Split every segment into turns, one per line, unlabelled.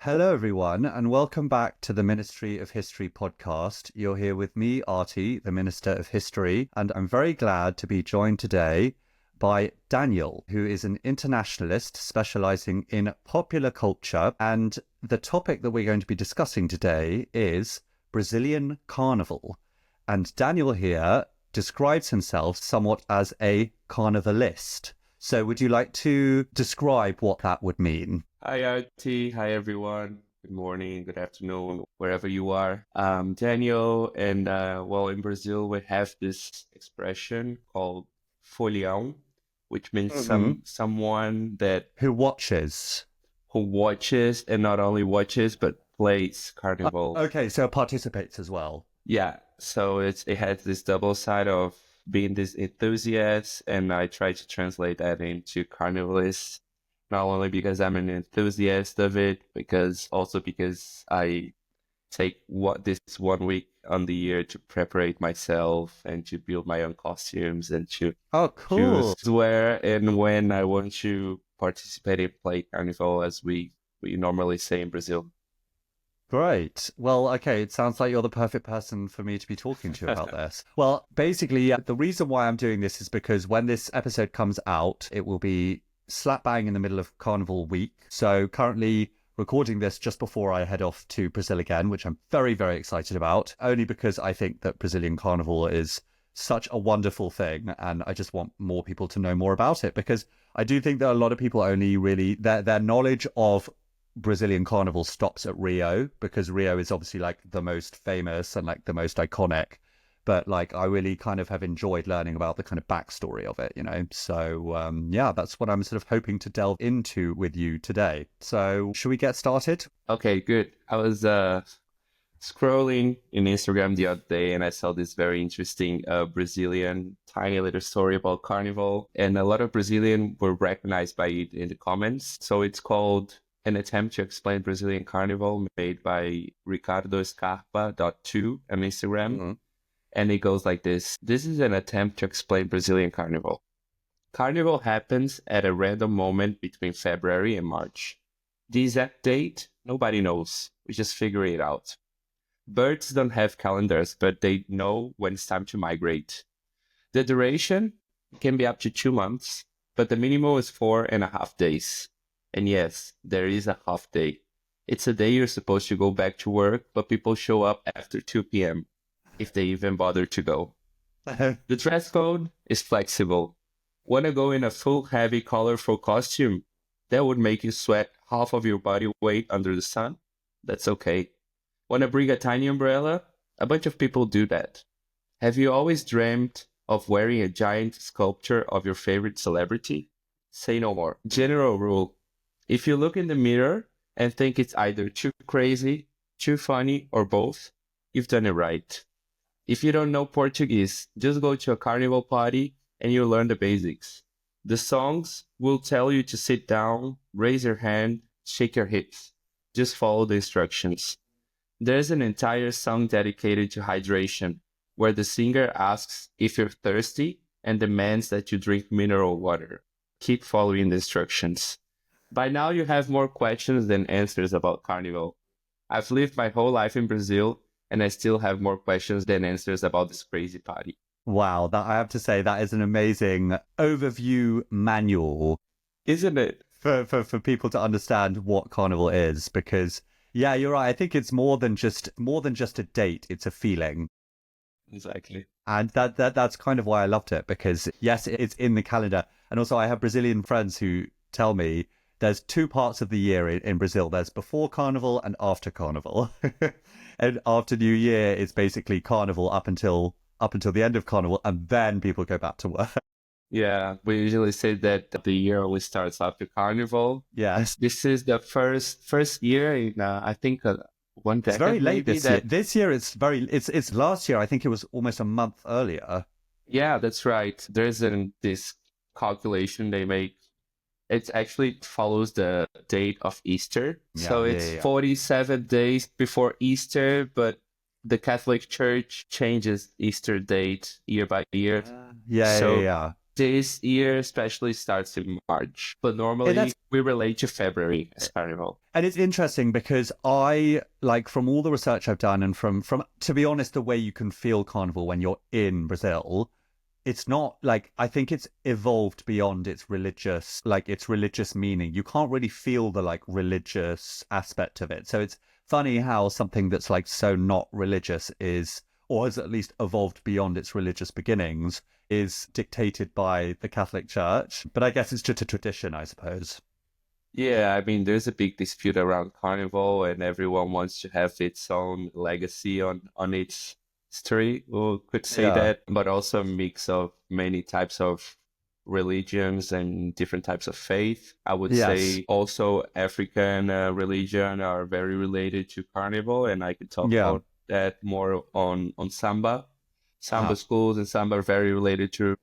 Hello, everyone, and welcome back to the Ministry of History podcast. You're here with me, Artie, the Minister of History, and I'm very glad to be joined today by Daniel, who is an internationalist specializing in popular culture. And the topic that we're going to be discussing today is Brazilian Carnival. And Daniel here describes himself somewhat as a carnivalist. So would you like to describe what that would mean?
Hi, Artie. Hi, everyone. Good morning, good afternoon, wherever you are. Daniel, and in Brazil, we have this expression called folião, which means someone that
Who watches?
who watches and not only watches but plays carnival.
Okay, so participates as well.
Yeah, so it has this double side of being this enthusiast, and I try to translate that into carnivalist. Not only because I'm an enthusiast of it, because I take this 1 week on the year to prepare myself and to build my own costumes and to choose where and when I want to participate in play carnival, as we normally say in Brazil.
Great. Well, okay, it sounds like you're the perfect person for me to be talking to about this. Well, basically, the reason why I'm doing this is because when this episode comes out, it will be slap bang in the middle of Carnival week. So currently recording this just before I head off to Brazil again, which I'm very, very excited about, only because I think that Brazilian Carnival is such a wonderful thing. And I just want more people to know more about it, because I do think that a lot of people only really, their knowledge of Brazilian Carnival stops at Rio, because Rio is obviously like the most famous and like the most iconic. But like, I really kind of have enjoyed learning about the kind of backstory of it, you know? So yeah, that's what I'm sort of hoping to delve into with you today. So should we get started?
Okay, good. I was scrolling in Instagram the other day and I saw this very interesting Brazilian tiny little story about Carnival. And a lot of Brazilians were recognized by it in the comments. So it's called An Attempt to Explain Brazilian Carnival, made by Ricardo Scarpa.2 on Instagram. Mm-hmm. And it goes like this. This is an attempt to explain Brazilian Carnival. Carnival happens at a random moment between February and March. The exact date, nobody knows. We just figure it out. Birds don't have calendars, but they know when it's time to migrate. The duration can be up to 2 months, but the minimum is 4.5 days. And yes, there is a half day. It's a day you're supposed to go back to work, but people show up after 2 p.m. if they even bother to go. The dress code is flexible. Want to go in a full, heavy, colorful costume that would make you sweat half of your body weight under the sun? That's okay. Want to bring a tiny umbrella? A bunch of people do that. Have you always dreamt of wearing a giant sculpture of your favorite celebrity? Say no more. General rule. If you look in the mirror and think it's either too crazy, too funny, or both, you've done it right. If you don't know Portuguese, just go to a carnival party and you'll learn the basics. The songs will tell you to sit down, raise your hand, shake your hips. Just follow the instructions. There's an entire song dedicated to hydration, where the singer asks if you're thirsty and demands that you drink mineral water. Keep following the instructions. By now you have more questions than answers about Carnival. I've lived my whole life in Brazil, and I still have more questions than answers about this crazy party.
Wow, that I have to say, that is an amazing overview manual,
isn't it?
For people to understand what Carnival is, because yeah, you're right. I think it's more than just a date. It's a feeling.
Exactly.
And that's kind of why I loved it, because yes, it's in the calendar. And also I have Brazilian friends who tell me there's 2 parts of the year in Brazil. There's before Carnival and after Carnival. And after New Year, it's basically Carnival up until the end of Carnival, and then people go back to work.
Yeah, we usually say that the year always starts after Carnival.
Yes.
This is the first year in, I think, one decade.
It's very late this year. This year, it's last year. I think it was almost a month earlier.
Yeah, that's right. There's this calculation they make. It actually follows the date of Easter. Yeah, so it's 47 days before Easter, but the Catholic Church changes Easter date year by year.
Yeah.
This year especially starts in March, but normally
That's
we relate to February as Carnival.
And it's interesting because I like from all the research I've done and from to be honest, the way you can feel carnival when you're in Brazil, it's not like I think it's evolved beyond its religious meaning. You can't really feel the like religious aspect of it. So it's funny how something that's like so not religious is or has at least evolved beyond its religious beginnings is dictated by the Catholic Church. But I guess it's just a tradition, I suppose.
Yeah, I mean, there's a big dispute around Carnival, and everyone wants to have its own legacy on its history. We could say
Yeah.
that, but also a mix of many types of religions and different types of faith. I would
Yes.
say also African religion are very related to Carnival, and I could talk
Yeah.
about that more on Samba. Samba
Uh-huh.
schools and Samba are very related to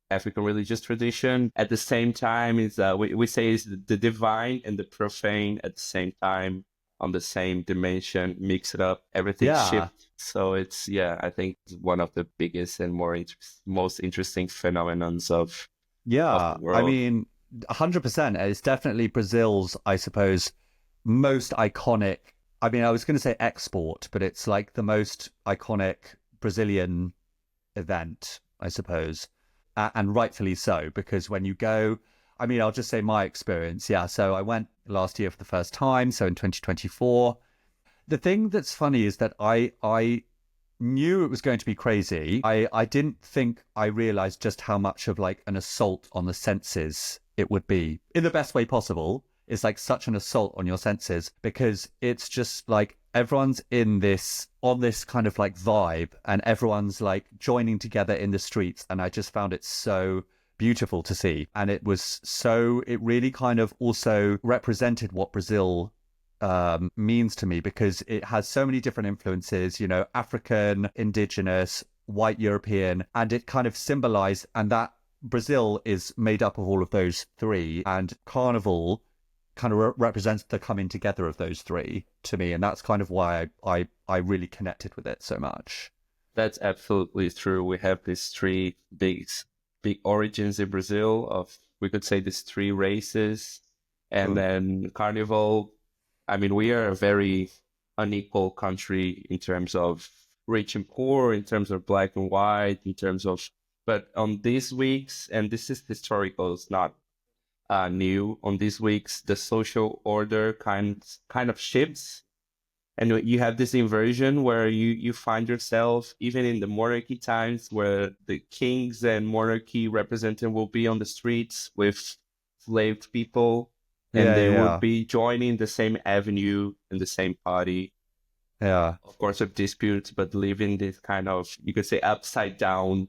African religious tradition. At the same time, is we say is the divine and the profane at the same time on the same dimension, mix it up, everything
Yeah.
shifts. So it's I think it's one of the biggest and most interesting phenomenons of
Yeah.
the
I
world.
mean, 100%. It's definitely Brazil's, I suppose, most iconic. I mean, I was going to say export, but it's like the most iconic Brazilian event, I suppose. And rightfully so, because when you go, I mean, I'll just say my experience. Yeah. So I went last year for the first time. So in 2024. The thing that's funny is that I knew it was going to be crazy. I didn't think I realized just how much of like an assault on the senses it would be in the best way possible. It's like such an assault on your senses because it's just like everyone's on this kind of like vibe and everyone's like joining together in the streets. And I just found it so beautiful to see. And it really kind of also represented what Brazil means to me because it has so many different influences, you know, African, indigenous, white European, and it kind of symbolized, and that Brazil is made up of all of those three, and Carnival kind of represents the coming together of those three to me, and that's kind of why I really connected with it so much.
That's absolutely true. We have these three big origins in Brazil of we could say these three races, and then Carnival. I mean, we are a very unequal country in terms of rich and poor, in terms of black and white, in terms of. But on these weeks, and this is historical, it's not new. On these weeks, the social order kind of shifts, and you have this inversion where you find yourself even in the monarchy times where the kings and monarchy representative will be on the streets with enslaved people and
Yeah,
they would
yeah,
be joining the same avenue in the same party,
yeah,
of course with disputes, but living this kind of, you could say, upside down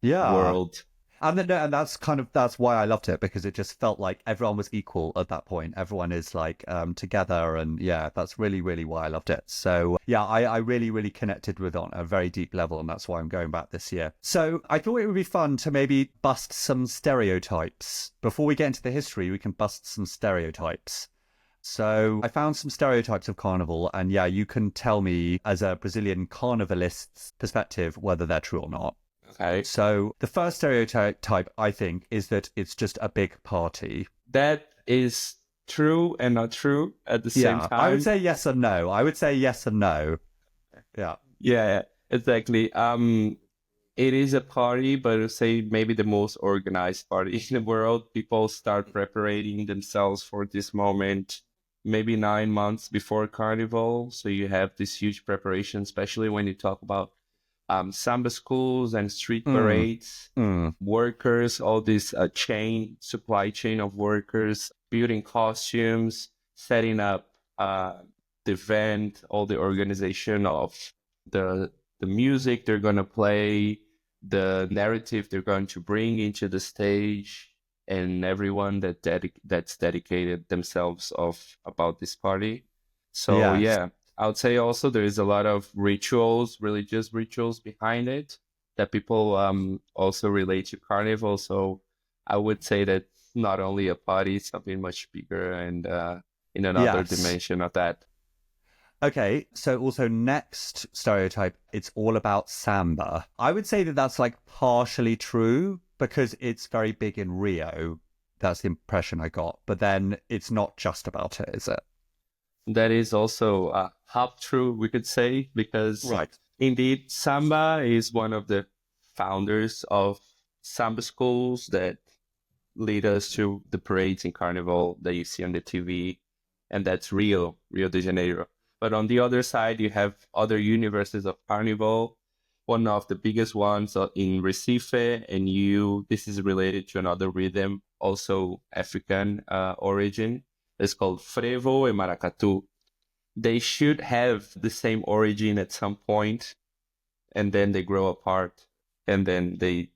yeah.
world.
And that's why I loved it because it just felt like everyone was equal at that point. Everyone is like together, and yeah, that's really really why I loved it. So yeah, I really really connected with it on a very deep level, and that's why I'm going back this year. So I thought it would be fun to maybe bust some stereotypes before we get into the history. We can bust some stereotypes. So I found some stereotypes of carnival, and yeah, you can tell me as a Brazilian carnivalist's perspective whether they're true or not.
Okay.
So the first stereotype, I think, is that it's just a big party.
That is true and not true at the same
Yeah, I would
time.
say yes and no. I would say yes and no. Yeah.
Yeah, exactly. It is a party, but I would say maybe the most organized party in the world. People start preparing themselves for this moment maybe 9 months before Carnival. So you have this huge preparation, especially when you talk about samba schools and street parades, workers, all this supply chain of workers, building costumes, setting up the event, all the organization of the music they're going to play, the narrative they're going to bring into the stage, and everyone that's dedicated themselves of about this party. So
Yes.
yeah, I would say also there is a lot of rituals, religious rituals behind it that people also relate to Carnival. So I would say that not only a party, something much bigger and in another
Yes.
dimension of that.
Okay. So also next stereotype, it's all about samba. I would say that that's like partially true. because it's very big in Rio. That's the impression I got. But then it's not just about it, is it?
That is also half true, we could say, because
Right.
indeed, samba is one of the founders of samba schools that lead us to the parades in Carnival that you see on the TV, and that's Rio de Janeiro. But on the other side, you have other universes of Carnival. One of the biggest ones in Recife, and this is related to another rhythm, also African origin. It's called Frevo and Maracatu. They should have the same origin at some point, and then they grow apart, and then they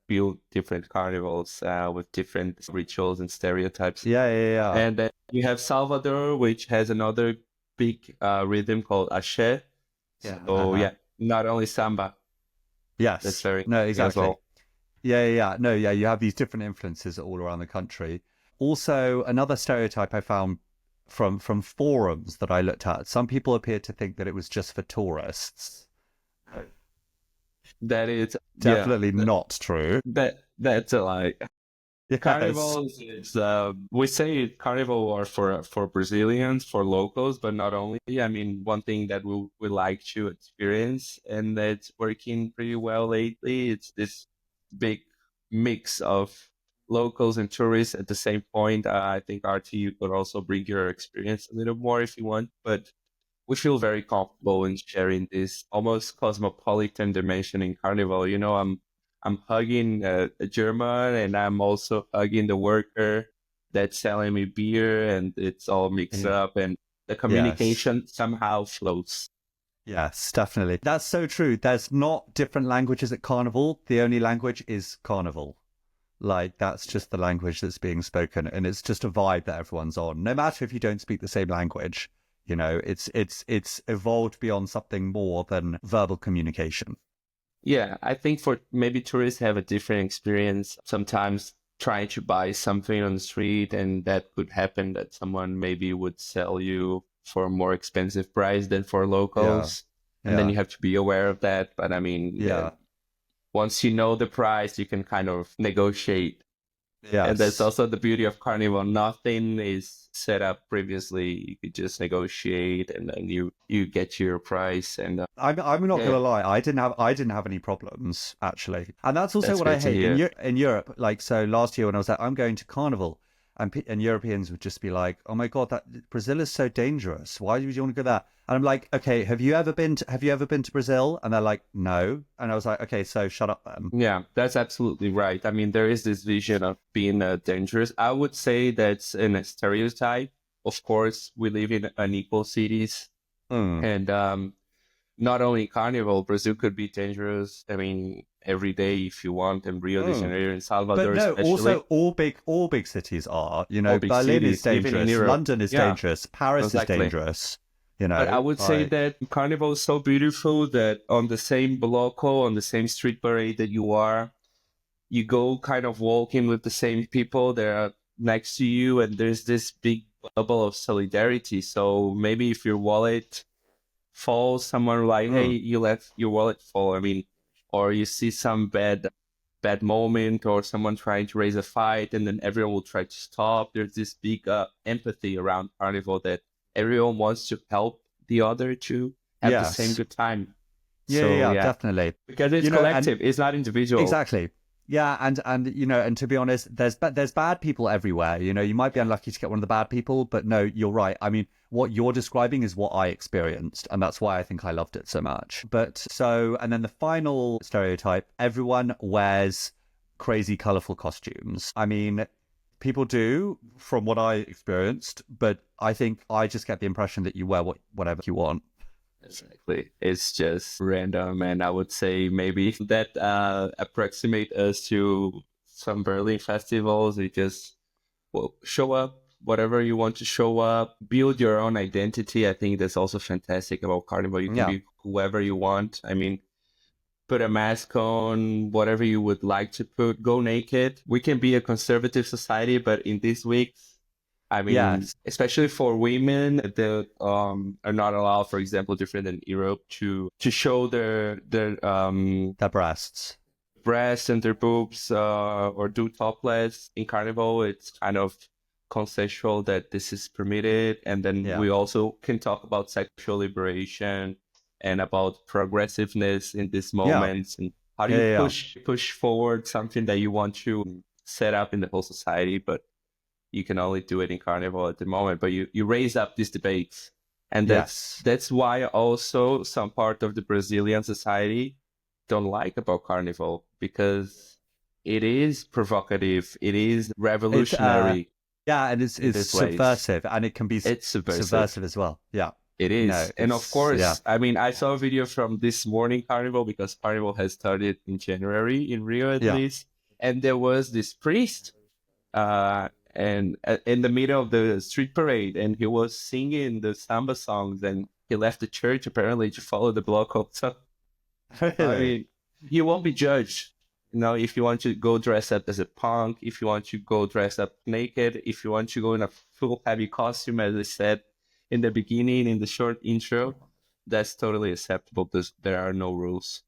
build different carnivals with different rituals and stereotypes.
Yeah.
And then you have Salvador, which has another big rhythm called Ashe.
Yeah.
So yeah, not only samba.
Yes.
That's very
No, exactly.
as well.
Yeah. No, yeah, you have these different influences all around the country. Also, another stereotype I found from forums that I looked at, some people appeared to think that it was just for tourists.
That is
Definitely not true.
That's a lie.
Yes.
Carnival is we say carnival are for Brazilians, for locals, but not only. I mean, one thing that we like to experience and that's working pretty well lately, it's this big mix of locals and tourists at the same point. I think RT, you could also bring your experience a little more if you want, but we feel very comfortable in sharing this almost cosmopolitan dimension in Carnival. You know, I'm hugging a German, and I'm also hugging the worker that's selling me beer, and it's all mixed up, and the communication somehow flows.
Yes, definitely. That's so true. There's not different languages at Carnival. The only language is Carnival. Like, that's just the language that's being spoken, and it's just a vibe that everyone's on. No matter if you don't speak the same language, you know, it's evolved beyond something more than verbal communication.
Yeah, I think for maybe tourists have a different experience sometimes trying to buy something on the street, and that could happen that someone maybe would sell you for a more expensive price than for locals. And then you have to be aware of that. But I mean, once you know the price, you can kind of negotiate.
Yeah.
And that's also the beauty of Carnival. Nothing is set up previously. You could just negotiate, and then you get your price. And
I'm not gonna lie, I didn't have any problems actually, and that's also
That's
what I
good to
hate
hear.
in Europe. Like, so last year when I was like, I'm going to Carnival, and Europeans would just be like, oh my god, that Brazil is so dangerous. Why would you want to go there? And I'm like, okay, have you ever been to Brazil? And they're like, no. And I was like, okay, so shut up then.
Yeah, that's absolutely right. I mean, there is this vision of being dangerous. I would say that's a stereotype. Of course, we live in unequal cities, and not only Carnival, Brazil could be dangerous. I mean, every day if you want, and Rio de Janeiro and Salvador,
But no,
especially.
also all big cities are. You know,
All big
Berlin
cities,
is
even in
dangerous,
Europe.
London is
Yeah,
dangerous, Paris
exactly.
is dangerous. You know,
But I would say
like,
that Carnival is so beautiful that on the same bloco, on the same street parade that you are, you go kind of walking with the same people that are next to you, and there's this big bubble of solidarity. So maybe if your wallet falls, someone like, hey, you let your wallet fall. I mean, or you see some bad moment, or someone trying to raise a fight, and then everyone will try to stop. There's this big empathy around Carnival that everyone wants to help the other to have the same
yes.
good time.
Yeah,
So
definitely.
because it's
You know,
collective, it's not individual.
exactly. Yeah, and you know, and to be honest, there's bad people everywhere. You know, you might be unlucky to get one of the bad people, but no, you're right. I mean, what you're describing is what I experienced, and that's why I think I loved it so much. But so, and then the final stereotype: everyone wears crazy, colorful costumes. I mean, people do, from what I experienced, but I think I just get the impression that you wear whatever you want.
Exactly. It's just random, and I would say maybe that approximate us to some Berlin festivals. You just show up, whatever you want to show up, build your own identity. I think that's also fantastic about Carnival. You can be whoever you want. I mean, put a mask on, whatever you would like to put, go naked. We can be a conservative society, but in these weeks, I mean, especially for women that are not allowed, for example, different than Europe, to show their
Their breasts.
breasts and their boobs or do topless in Carnival. It's kind of consensual that this is permitted. And then
Yeah.
we also can talk about sexual liberation and about progressiveness in these
Yeah.
moments, and how do
Yeah.
you
Yeah.
push forward something that you want to set up in the whole society, but you can only do it in Carnival at the moment. But you raise up these debates, and
Yes.
that's why also some part of the Brazilian society don't like about Carnival, because it is provocative, it is
It's
revolutionary
yeah, and
in
it's
these ways.
subversive, and it can be
It's subversive.
subversive as well. Yeah.
It
No,
is. And of
it's yeah.
course, I mean, I saw a video from this morning Carnival, because Carnival has started in January in Rio at
Yeah.
least. And there was this priest and in the middle of the street parade, and he was singing the samba songs, and he left the church apparently to follow the block also. I
Really?
mean, you won't be judged. You know, if you want to go dress up as a punk, if you want to go dress up naked, if you want to go in a full heavy costume, as I said in the beginning, in the short intro, that's totally acceptable. There are no rules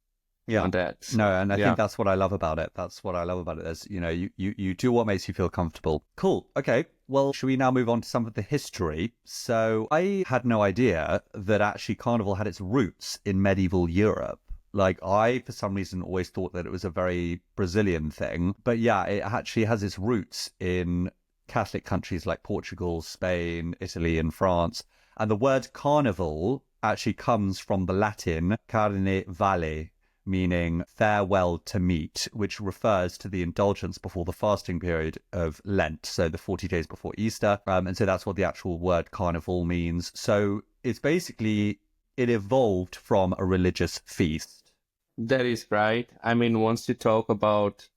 Yeah.
on that.
No,
So,
and I
yeah.
think that's what I love about it. That's what I love about it. There's, you do what makes you feel comfortable. Cool. Okay. Well, should we now move on to some of the history? So I had no idea that actually Carnival had its roots in medieval Europe. Like I, for some reason, always thought that it was a very Brazilian thing. But yeah, it actually has its roots in Catholic countries like Portugal, Spain, Italy, and France. And the word carnival actually comes from the Latin carne vale, meaning farewell to meat, which refers to the indulgence before the fasting period of Lent, so the 40 days before Easter. And so that's what the actual word carnival means. So it's basically, it evolved from a religious feast.
That is right. I mean, once you talk about,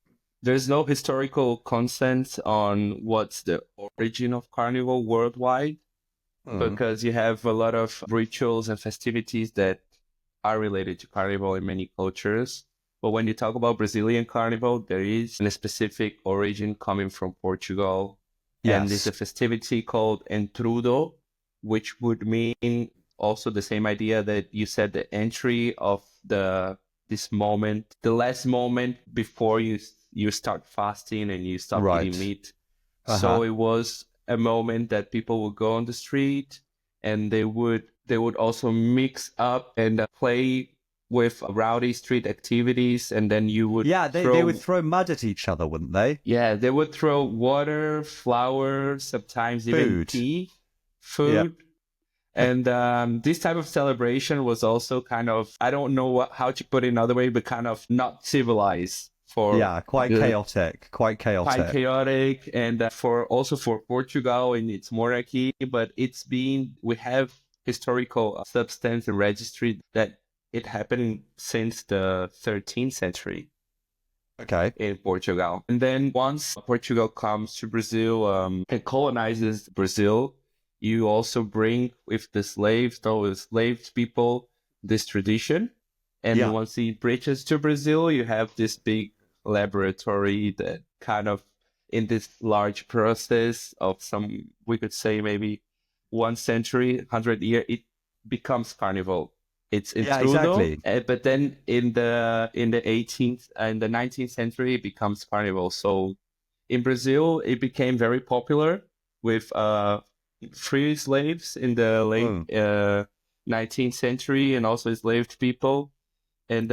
there's no historical consensus on what's the origin of Carnival worldwide,
Mm.
because you have a lot of rituals and festivities that are related to Carnival in many cultures. But when you talk about Brazilian Carnival, there is a specific origin coming from Portugal. And it's
Yes.
a festivity called Entrudo, which would mean also the same idea that you said, the entry of this moment, the last moment before you start fasting and you stop eating
Right.
meat.
Uh-huh.
So it was a moment that people would go on the street, and they would also mix up and play with rowdy street activities, and then you would
Yeah, they would
throw,
throw mud at each other, wouldn't they?
yeah, they would throw water, flour, sometimes even
Food.
tea,
Yeah.
food. And this type of celebration was also kind of, I don't know how to put it another way, but kind of not civilized for
Yeah, quite
the
chaotic. Quite
quite
chaotic.
chaotic, and for also for Portugal in its monarchy. But we have historical substance and registry that it happened since the 13th century
Okay.
in Portugal. And then once Portugal comes to Brazil and colonizes Brazil, you also bring with the slaves, those enslaved people, this tradition. And
Yeah.
once it reaches to Brazil, you have this big laboratory that kind of, in this large process of some, we could say maybe 1 century, 100 year, it becomes carnival. It's
Yeah,
intrudo,
exactly.
but then in the 18th and the 19th century, it becomes carnival. So in Brazil, it became very popular with free slaves in the late
Mm.
19th century, and also enslaved people. And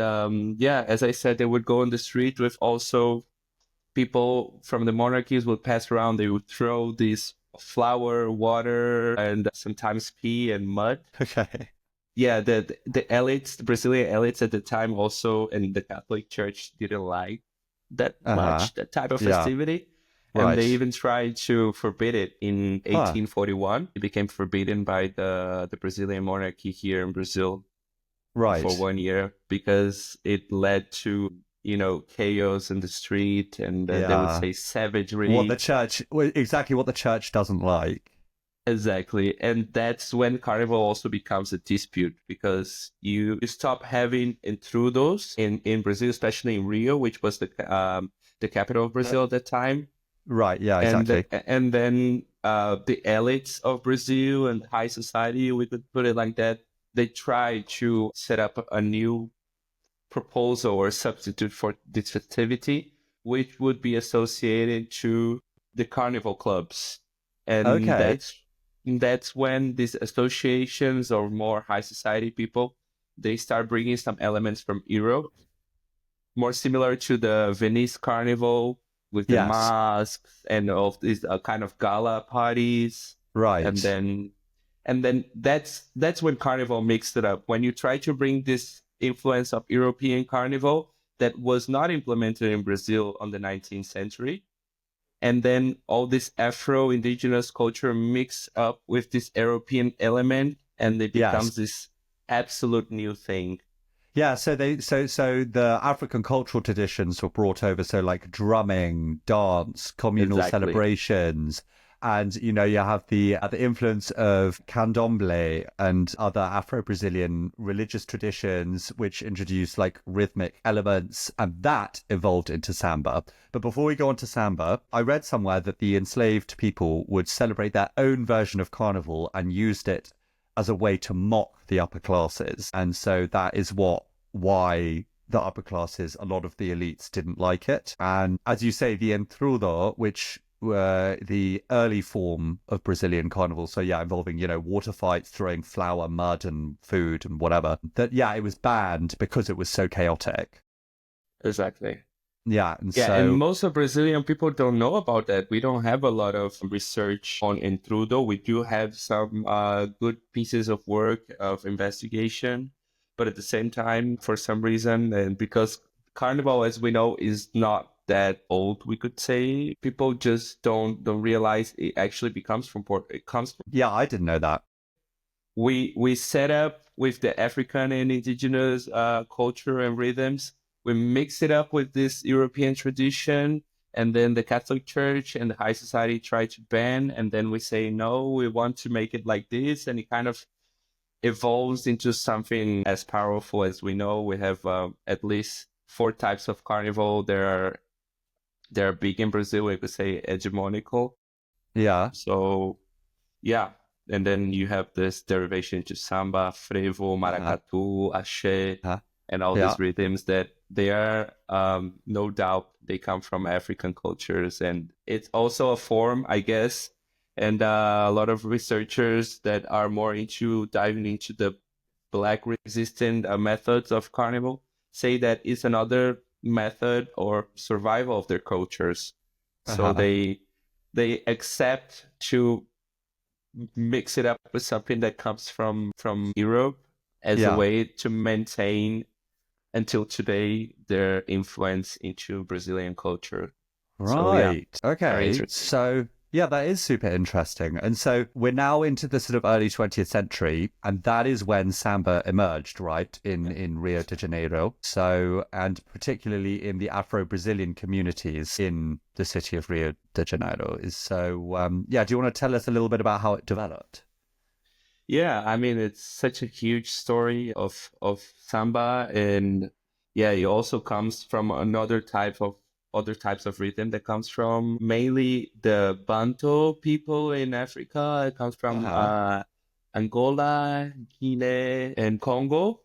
yeah, as I said, they would go on the street with also people from the monarchies would pass around. They would throw these flour, water, and sometimes pee and mud.
Okay.
Yeah, the elites, the Brazilian elites at the time also, and the Catholic Church didn't like that
Uh-huh.
much, that type of
Yeah.
festivity. And they
Right.
even tried to forbid it in
Huh.
1841. It became forbidden by the Brazilian monarchy here in Brazil for
Right.
1 year, because it led to, chaos in the street, and they would
Yeah.
say
What the
savagery.
church, well, exactly what the church doesn't like.
Exactly. And that's when Carnival also becomes a dispute, because you stop having intrudos in Brazil, especially in Rio, which was the capital of
The-
Brazil at that time.
Right. Yeah,
And
exactly.
and then the elites of Brazil and high society, we could put it like that, they try to set up a new proposal or substitute for this festivity, which would be associated to the carnival clubs. And
Okay.
that's when these associations or more high society people, they start bringing some elements from Europe, more similar to the Venice Carnival with the
Yes.
masks and of these kind of gala parties. And
Right.
then that's when Carnival mixed it up. When you try to bring this influence of European Carnival that was not implemented in Brazil on the 19th century, and then all this Afro-Indigenous culture mixed up with this European element, and it
Yes.
becomes this absolute new thing.
Yeah, so the African cultural traditions were brought over, so like drumming, dance, communal
Exactly.
celebrations, and you have the influence of candomblé and other Afro-Brazilian religious traditions, which introduce like rhythmic elements, and that evolved into samba. But before we go on to samba, I read somewhere that the enslaved people would celebrate their own version of carnival and used it as a way to mock the upper classes. And so that is why the upper classes, a lot of the elites didn't like it. And as you say, the entrudo, which were the early form of Brazilian carnival. So yeah, involving, water fights, throwing flour, mud and food and whatever. That, yeah, it was banned because it was so chaotic.
Exactly.
Yeah. And
Yeah, and
so,
most of Brazilian people don't know about that. We don't have a lot of research on intrudo. We do have some good pieces of work of investigation, but at the same time, for some reason, and because Carnival, as we know, is not that old, we could say, people just don't realize it actually becomes from Port. It comes from,
yeah, I didn't know that.
we set up with the African and indigenous culture and rhythms. We mix it up with this European tradition, and then the Catholic Church and the high society try to ban, and then we say no, we want to make it like this, and it kind of evolves into something as powerful as we know. We have at least four types of carnival. They're big in Brazil. We could say hegemonical.
Yeah.
So yeah, and then you have this derivation to samba, frevo,
Uh-huh.
maracatu, axé,
Uh-huh.
and all
Yeah.
these rhythms that they are, no doubt, they come from African cultures, and it's also a form, I guess. And a lot of researchers that are more into diving into the black resistant methods of carnival say that it's another method or survival of their cultures. So
Uh-huh.
they accept to mix it up with something that comes from Europe as a
Yeah.
way to maintain until today their influence into Brazilian culture. So yeah,
Right.
very
Okay.
interesting.
So, yeah, that is super interesting. And so we're now into the sort of early 20th century, and that is when samba emerged, right, in Rio de Janeiro. So, and particularly in the Afro-Brazilian communities in the city of Rio de Janeiro. Is so, yeah, do you want to tell us a little bit about how it developed?
Yeah, I mean it's such a huge story of samba, and yeah, it also comes from another type of other types of rhythm that comes from mainly the Bantu people in Africa. It comes from
Uh-huh.
Angola, Guinea, and Congo,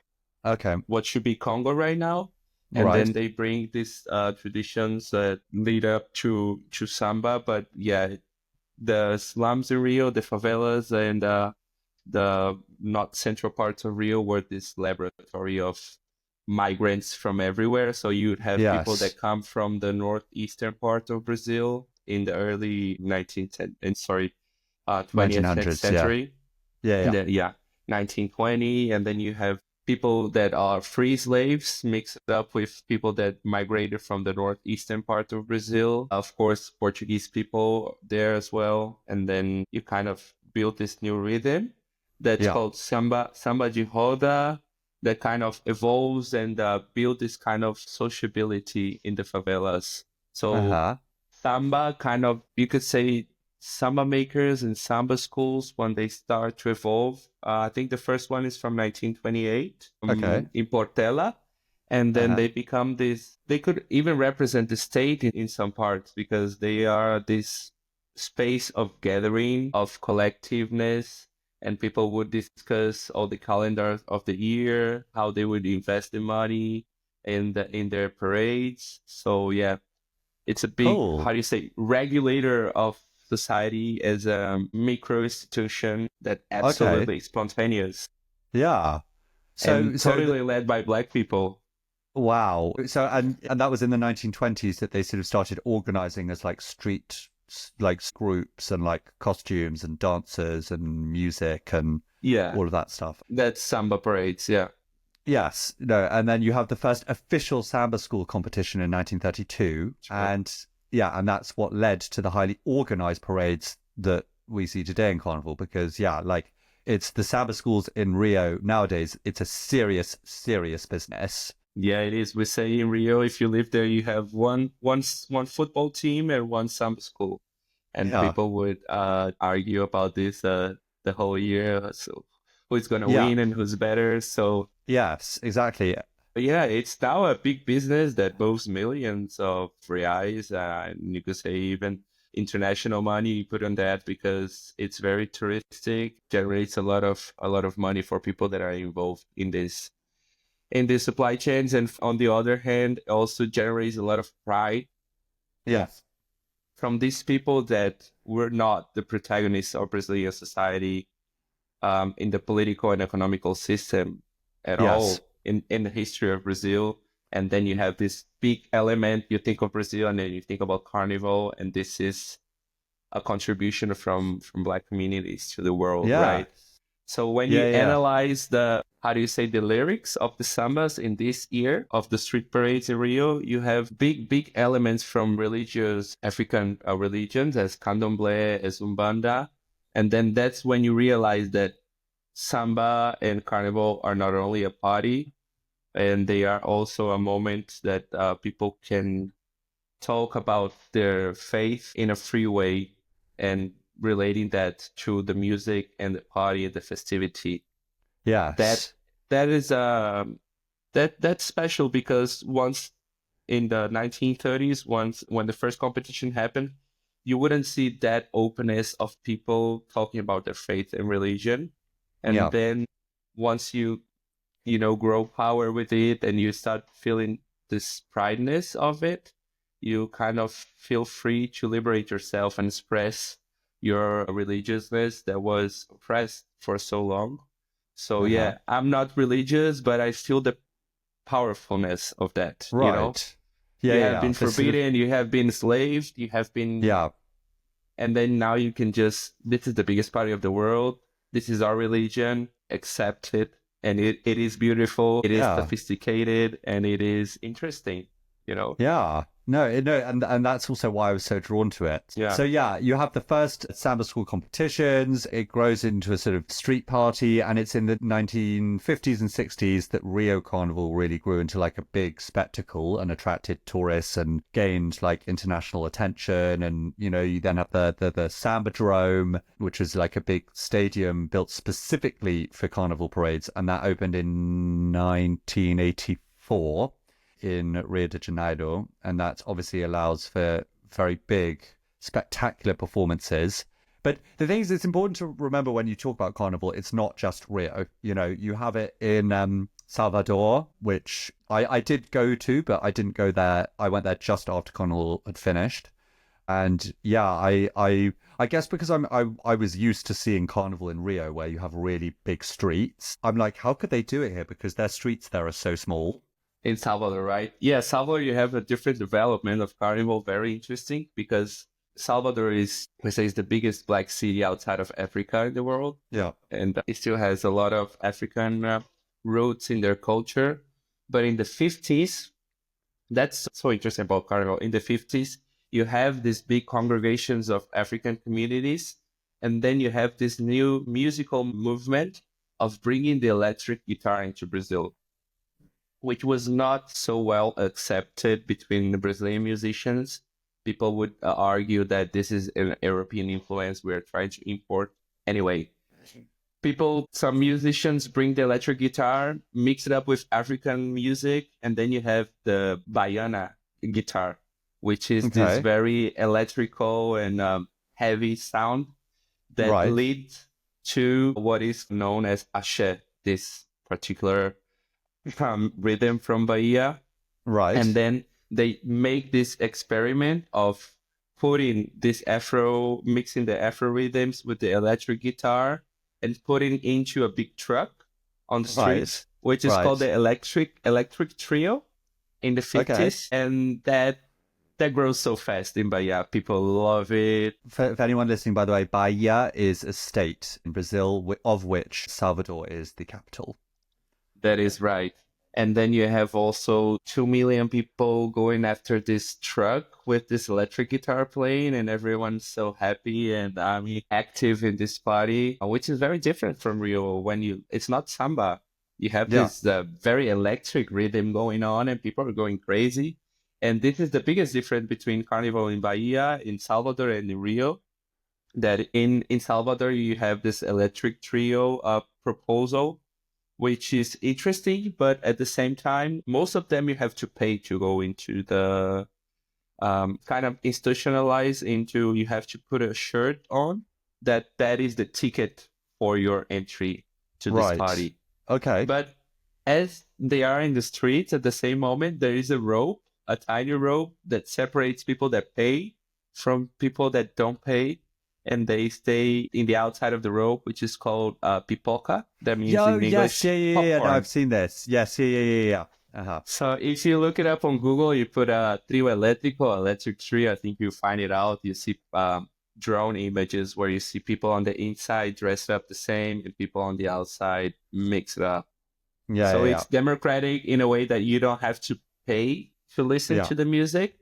Okay.
what should be Congo right now. And
Right.
then they bring these traditions that lead up to samba. But yeah, the slums in Rio, the favelas, and the not central parts of Rio were this laboratory of migrants from everywhere. So you'd have people
Yes.
that come from the northeastern part of Brazil in the early 19th and sorry, 20th
1900s. Yeah.
century,
Yeah.
and
Yeah.
then yeah, 1920, and then you have people that are free slaves mixed up with people that migrated from the northeastern part of Brazil. Of course, Portuguese people there as well, and then you kind of build this new rhythm that's
Yeah.
called samba de roda, that kind of evolves and build this kind of sociability in the favelas. So
Uh-huh.
samba kind of, you could say, samba makers and samba schools when they start to evolve. I think the first one is from 1928
Okay.
in Portela. And then
Uh-huh.
they become this, they could even represent the state in some parts because they are this space of gathering, of collectiveness, and people would discuss all the calendars of the year, how they would invest the money, in their parades. So yeah, it's a big,
Cool.
how do you say, regulator of society as a micro institution that
Okay.
absolutely spontaneous
Yeah.
and
So
totally led by Black people.
wow. So and that was in the 1920s that they sort of started organizing as like like groups and like costumes and dancers and music and
Yeah,
all of that stuff.
that's samba parades. Yeah.
Yes, no, and then you have the first official samba school competition in 1932,
Right.
and yeah, and that's what led to the highly organized parades that we see today in Carnival. Because yeah, like it's the samba schools in Rio nowadays. It's a serious, serious business.
Yeah, it is. We say in Rio, if you live there, you have one football team and one samba school, and
Yeah,
people would argue about this the whole year. So who's gonna
yeah,
win and who's better? So
yes, exactly.
yeah, it's now a big business that moves millions of reais, and you could say even international money put on that because it's very touristic, generates a lot of money for people that are involved in these supply chains, and on the other hand, also generates a lot of pride
Yes,
from these people that were not the protagonists of Brazilian society in the political and economical system at
yes,
all in the history of Brazil. And then you have this big element. You think of Brazil, and then you think about Carnival, and this is a contribution from Black communities to the world,
yeah,
right? So when you
yeah, yeah,
analyze the, how do you say, the lyrics of the sambas in this year of the street parades in Rio, you have big elements from religious African religions as candomblé, as umbanda, and then that's when you realize that samba and carnival are not only a party, and they are also a moment that people can talk about their faith in a free way and relating that to the music and the party and the festivity. That
yes,
that is that's special because once in the 1930s, once when the first competition happened, you wouldn't see that openness of people talking about their faith and religion. And
yeah,
then once you grow power with it and you start feeling this prideness of it, you kind of feel free to liberate yourself and express your religiousness that was oppressed for so long. So
uh-huh.
yeah, I'm not religious, but I feel the powerfulness of that.
Right. Yeah,
You
yeah,
have
yeah.
been
This sort of
forbidden, you have been enslaved, you have been,
yeah,
and then now you can just, this is the biggest party of the world. This is our religion, accept it. And it is beautiful, it is
yeah.
sophisticated, and it is interesting.
Yeah. No, and that's also why I was so drawn to it.
Yeah.
So yeah, you have the first samba school competitions. It grows into a sort of street party, and it's in the 1950s and 60s that Rio Carnival really grew into like a big spectacle and attracted tourists and gained like international attention. And you then have the Samba Drome, which was like a big stadium built specifically for carnival parades, and that opened in 1984 in Rio de Janeiro, and that obviously allows for very big, spectacular performances. But the thing is, it's important to remember when you talk about Carnival, it's not just Rio. You have it in Salvador, which I did go to, but I didn't go there. I went there just after Carnival had finished. And yeah, I guess because I was used to seeing Carnival in Rio, where you have really big streets. I'm like, how could they do it here? Because their streets there are so small.
In Salvador, right? Yeah, Salvador, you have a different development of Carnival, very interesting because Salvador is, we say, is the biggest black city outside of Africa in the world.
Yeah.
And it still has a lot of African roots in their culture. But in the 50s, that's so interesting about Carnival. In the 50s, you have these big congregations of African communities, and then you have this new musical movement of bringing the electric guitar into Brazil, which was not so well accepted between the Brazilian musicians. People would argue that this is an European influence we're trying to import. Anyway, some musicians bring the electric guitar, mix it up with African music, and then you have the Baiana guitar, which is this
Okay.
very electrical and heavy sound that
Right.
leads to what is known as axé, this particular rhythm from Bahia. And
Right.
then they make this experiment of putting this Afro, mixing the Afro rhythms with the electric guitar and putting into a big truck on the streets,
Right.
which is called
Right.
the electric trio in the
Okay.
50s. And that grows so fast in Bahia. People love it.
For anyone listening, by the way, Bahia is a state in Brazil, of which Salvador is the capital.
That is right. And then you have also 2 million people going after this truck with this electric guitar playing, and everyone's so happy and active in this party, which is very different from Rio. It's not samba. You have
Yeah.
this very electric rhythm going on, and people are going crazy. And this is the biggest difference between Carnival in Bahia, in Salvador, and in Rio. That in Salvador you have this electric trio proposal, which is interesting, but at the same time, most of them you have to pay to go into the kind of institutionalized into, you have to put a shirt on that is the ticket for your entry to this
Right.
party.
Okay.
But as they are in the streets at the same moment, there is a rope, a tiny rope that separates people that pay from people that don't pay. And they stay in the outside of the rope, which is called pipoca. That means
Yo,
in
yes,
English,
yeah. No,
popcorn.
I've seen this. Yes, yeah. Uh-huh.
So if you look it up on Google, you put trio eléctrico, electric trio, I think you find it out. You see drone images where you see people on the inside dressed up the same and people on the outside mixed up. So
Yeah.
it's democratic in a way that you don't have to pay to listen
Yeah.
to the music.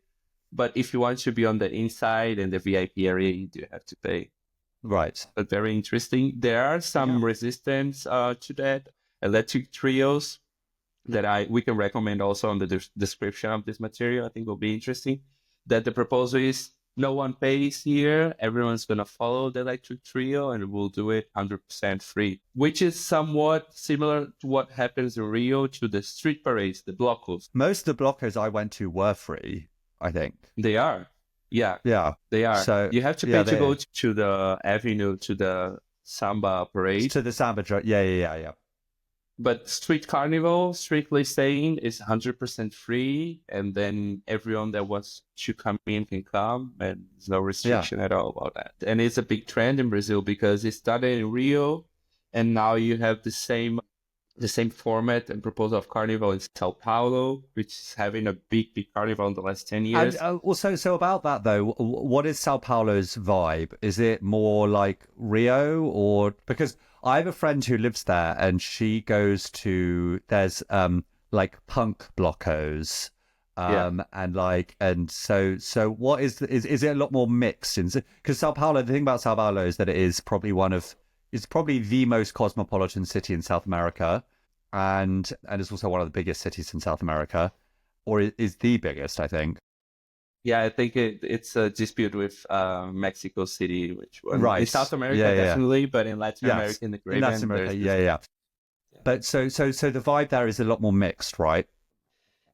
But if you want to be on the inside and the VIP area, you do have to pay.
Right.
But very interesting. There are some
Yeah.
resistance to that. Electric trios that we can recommend also on the description of this material. I think will be interesting. That the proposal is no one pays here. Everyone's gonna follow the electric trio, and we'll do it 100% free, which is somewhat similar to what happens in Rio to the street parades, the blocos.
Most of the blockers I went to were free, I think.
They are, yeah,
Yeah.
they are.
So,
You have to
yeah,
pay to go
they
to the avenue to the samba parade.
to the samba drum. Yeah.
But street carnival, strictly saying, is 100% free, and then everyone that wants to come in can come, and there's no restriction at all about that. And it's a big trend in Brazil because it started in Rio, and now you have the same format and proposal of carnival in Sao Paulo, which is having a big carnival in the last 10
And
years.
also, so about that though, what is Sao Paulo's vibe? Is it more like Rio, or because I have a friend who lives there and she goes to there's like punk blockos,
Yeah.
and so what is it a lot more mixed? Because Sao Paulo, the thing about Sao Paulo is that it's probably the most cosmopolitan city in South America, and it's also one of the biggest cities in South America, or is the biggest, I think.
Yeah, I think it's a dispute with Mexico City, which one in
Right.
South America
Yeah.
definitely, but in Latin
Yes.
America, in the
In Latin
Caribbean,
America,
there's this.
yeah.
Yeah.
But so the vibe there is a lot more mixed, right?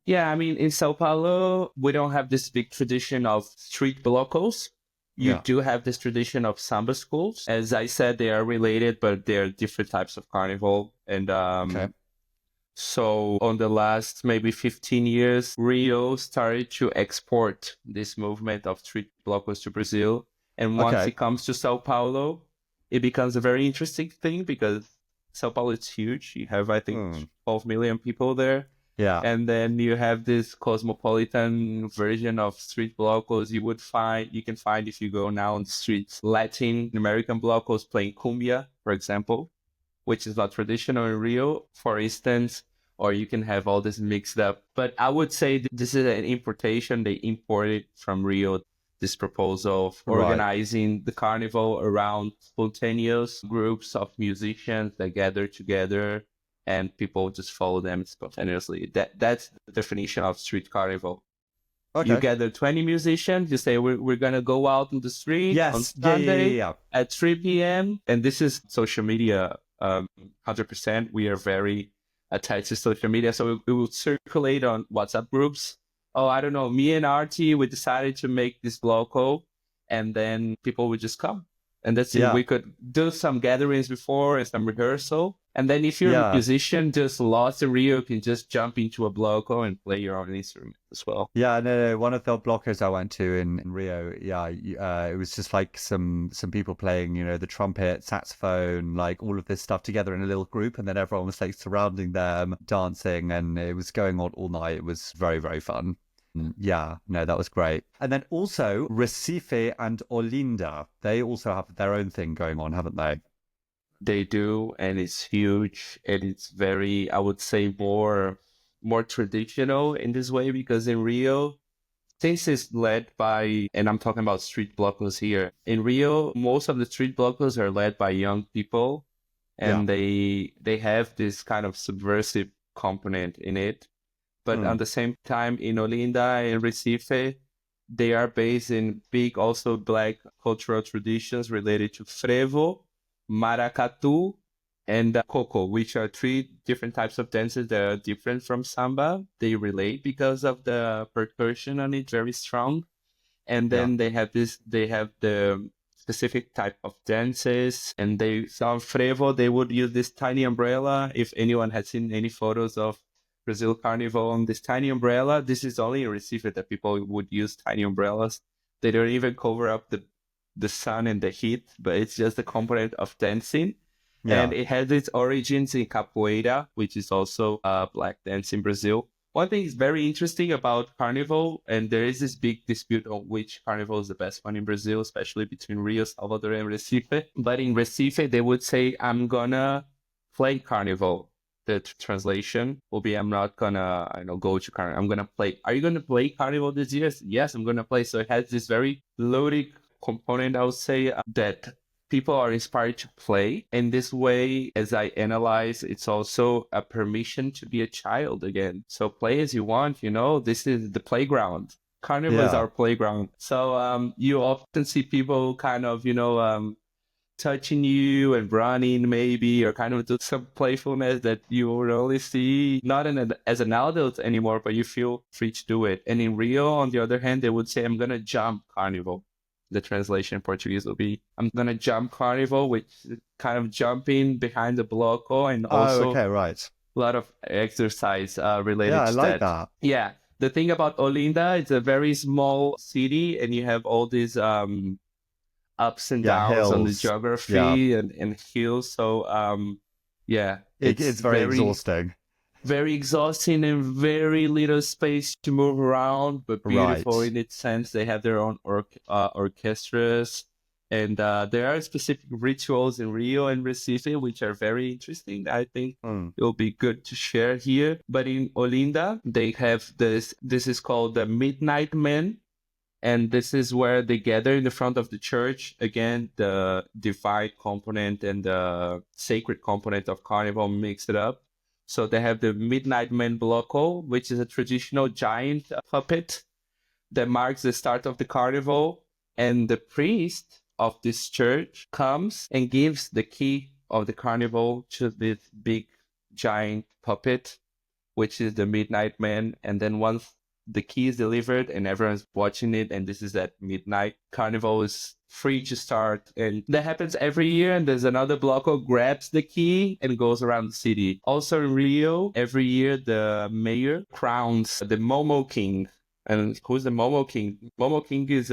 Yeah, I mean, in Sao Paulo, we don't have this big tradition of street blocos. You
Yeah.
do have this tradition of samba schools. As I said, they are related, but they're different types of carnival. And
Okay.
so on the last maybe 15 years, Rio started to export this movement of street blocos to Brazil. And once
Okay.
it comes to Sao Paulo, it becomes a very interesting thing because Sao Paulo is huge. You have, I think,
Hmm.
12 million people there.
Yeah.
And then you have this cosmopolitan version of street blocos you can find if you go now on the streets. Latin American blocos playing cumbia, for example, which is not traditional in Rio, for instance, or you can have all this mixed up. But I would say this is an importation. They imported from Rio this proposal of
Right.
organizing the carnival around spontaneous groups of musicians that gather together and people just follow them spontaneously. That's the definition of street carnival. You
Okay.
gather 20 musicians, you say, we're going to go out in the street on
Yes.
Sunday
Yeah.
at 3 p.m. And this is social media, 100%. We are very attached to social media. So it will circulate on WhatsApp groups. Oh, I don't know, me and Artie, we decided to make this local, and then people would just come. And that's it.
Yeah.
We could do some gatherings before and some rehearsal. And then if you're a
Yeah.
musician, just lost in Rio, you can just jump into a bloco and play your own instrument as well.
Yeah, no. One of the blockers I went to in Rio, yeah, it was just like some people playing, the trumpet, saxophone, like all of this stuff together in a little group, and then everyone was like surrounding them, dancing, and it was going on all night. It was very, very fun. Yeah, no, that was great. And then also Recife and Olinda, they also have their own thing going on, haven't they?
They do, and it's huge, and it's very, I would say, more traditional in this way, because in Rio, things is led by, and I'm talking about street blockers here. In Rio, most of the street blockers are led by young people,
Yeah.
and they have this kind of subversive component in it. But at the same time, in Olinda and Recife, they are based in big, also black cultural traditions related to frevo, maracatu, and coco, which are three different types of dances that are different from samba. They relate because of the percussion on it, very strong. And
Yeah.
then they have the specific type of dances. And some frevo, they would use this tiny umbrella. If anyone has seen any photos of Brazil Carnival on this tiny umbrella, this is only in Recife that people would use tiny umbrellas. They don't even cover up the sun and the heat, but it's just a component of dancing. And
Yeah.
it has its origins in capoeira, which is also black dance in Brazil. One thing is very interesting about Carnival, and there is this big dispute on which Carnival is the best one in Brazil, especially between Rio, Salvador, and Recife. But in Recife, they would say, I'm gonna play Carnival. The translation will be, I'm not gonna, go to Carnival. I'm gonna play. Are you gonna play Carnival this year? Yes, I'm gonna play. So it has this very loaded component, I would say, that people are inspired to play. In this way, as I analyze, it's also a permission to be a child again. So play as you want, this is the playground. Carnival is
Yeah.
our playground. So you often see people kind of, touching you and running maybe, or kind of do some playfulness that you would only see not as an adult anymore, but you feel free to do it. And in Rio, on the other hand, they would say, I'm going to jump Carnival. The translation in Portuguese will be, I'm going to jump Carnival, which is kind of jumping behind the bloco, and
Oh,
also
okay, right.
a lot of exercise related
Yeah, I
to
like
that.
that.
Yeah. The thing about Olinda, it's a very small city, and you have all these ups and
Yeah,
downs on the
hills. Yeah.
geography and hills. So yeah,
It's
it's
very exhausting.
very exhausting and very little space to move around, but beautiful
Right.
in its sense. They have their own orchestras, and there are specific rituals in Rio and Recife which are very interesting. I think
Mm.
it will be good to share here. But in Olinda, they have this. This is called the Midnight Men. And this is where they gather in the front of the church. Again, the divine component and the sacred component of Carnival mix it up. So they have the Midnight Man Bloco, which is a traditional giant puppet that marks the start of the carnival. And the priest of this church comes and gives the key of the carnival to this big giant puppet, which is the Midnight Man. And then once the key is delivered and everyone's watching it, and this is at midnight, Carnival is free to start. And that happens every year, and there's another bloco grabs the key and goes around the city. Also in Rio, every year the mayor crowns the Momo King. And who's the Momo King? Momo King is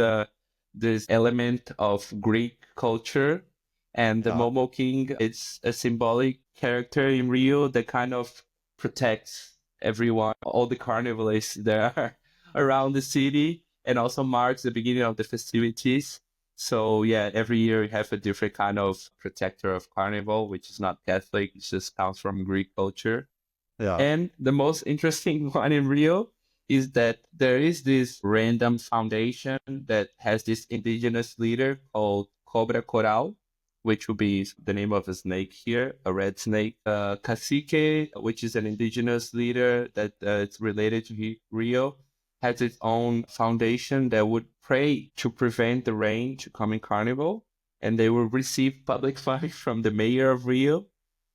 this element of Greek culture. And the
Yeah.
Momo King, it's a symbolic character in Rio that kind of protects everyone, all the carnivalists that are around the city, and also marks the beginning of the festivities. So yeah, every year we have a different kind of protector of carnival, which is not Catholic, it just comes from Greek culture.
Yeah.
And the most interesting one in Rio is that there is this random foundation that has this indigenous leader called Cobra Coral, which will be the name of a snake here, a red snake. Cacique, which is an indigenous leader that is related to Rio, has its own foundation that would pray to prevent the rain to come in Carnival. And they will receive public funding from the mayor of Rio.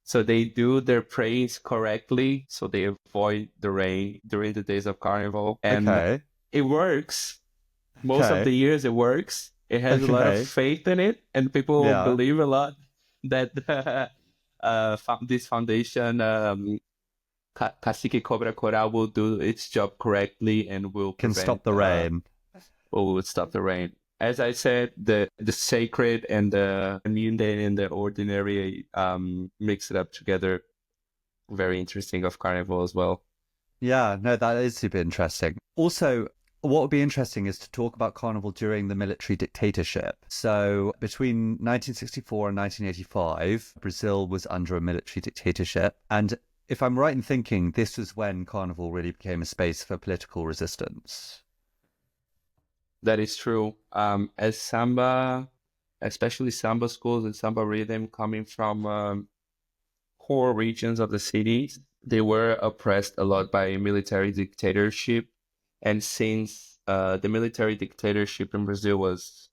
So they do their prayers correctly, so they avoid the rain during the days of Carnival. And
Okay.
it works. Most of
Okay.
the years it works. It has a lot of
Okay.
faith in it, and people
Yeah.
believe a lot that this foundation, Cacique Cobra Coral, will do its job correctly and will
Can
prevent
stop the rain.
or will stop the rain. As I said, the sacred and the mundane and the ordinary mix it up together. Very interesting of Carnival as well.
Yeah, no, that is super interesting. Also, what would be interesting is to talk about Carnival during the military dictatorship. So, between 1964 and 1985, Brazil was under a military dictatorship. And if I'm right in thinking, this was when Carnival really became a space for political resistance.
That is true. As samba, especially samba schools and samba rhythm coming from core regions of the cities, they were oppressed a lot by military dictatorship. And since the military dictatorship in Brazil was